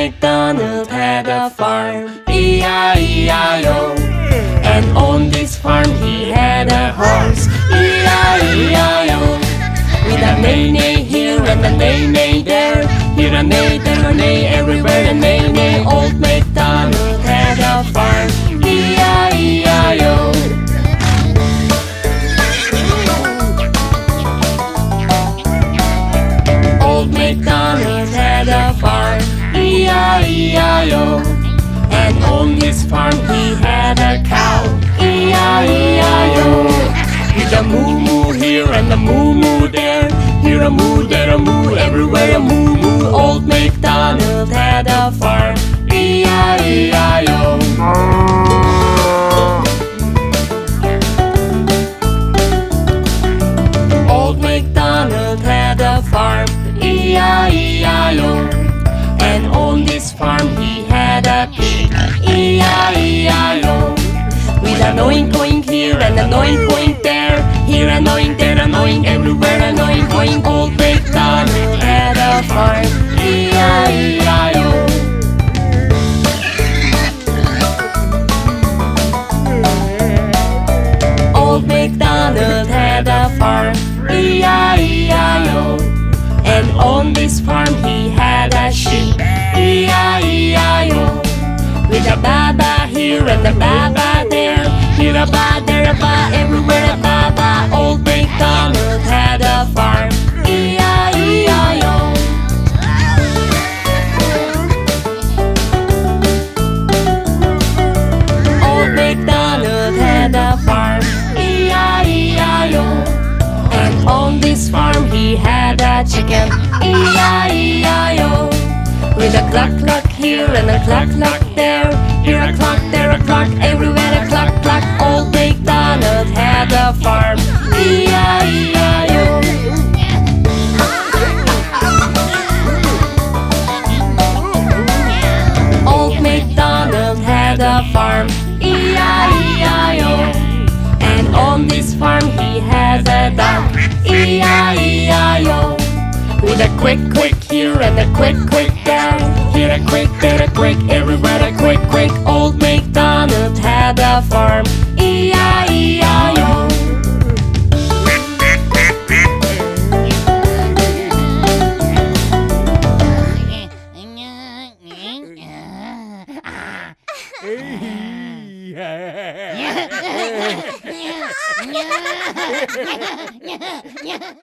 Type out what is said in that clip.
MacDonald had a farm, E-I-E-I-O. And on this farm he had a horse, E-I-E-I-O. With a neigh-neigh here and a neigh-neigh there, here a neigh, there a neigh, everywhere a neigh-neigh. Old MacDonald had a farm, E-I-E-I-O. Old MacDonald had a farm, E-I-E-I-O. And on his farm he had a cow, E-I-E-I-O. With a moo-moo here and a moo-moo there, here a moo, there a moo, everywhere a moo-moo. Old MacDonald had a farm, E-I-E-I-O. Old MacDonald had a farm, E-I-E-I-O. And on this farm he had a pig, E-I-E-I-O. With an oink oink here and an oink oink there, here an oink, there an oink, everywhere an oink oink. Old MacDonald had a farm, E-I-E-I-O. Old MacDonald had a farm, E-I-E-I-O. And on this farm he had a sheep, E-I-E-I-O. With a ba-ba here and a ba-ba there, here a ba, there a ba, everywhere a ba-ba. Old MacDonald had a farm, E-I-E-I-O. Old MacDonald had a farm, E-I-E-I-O. And on this farm he had a chicken, E-I-E-I-O. With a cluck cluck here and a cluck cluck there, here a cluck, there a cluck, everywhere a cluck cluck. Old MacDonald had a farm, E-I-E-I-O. Old MacDonald had a farm, E-I-E-I-O. And on this farm he has a duck, E-I-E-I-O. With a quick quick here and a quick quick there, here a quick, there a quick, everywhere a quick quick. Old MacDonald had a farm, E-I-E-I-O. Yeah.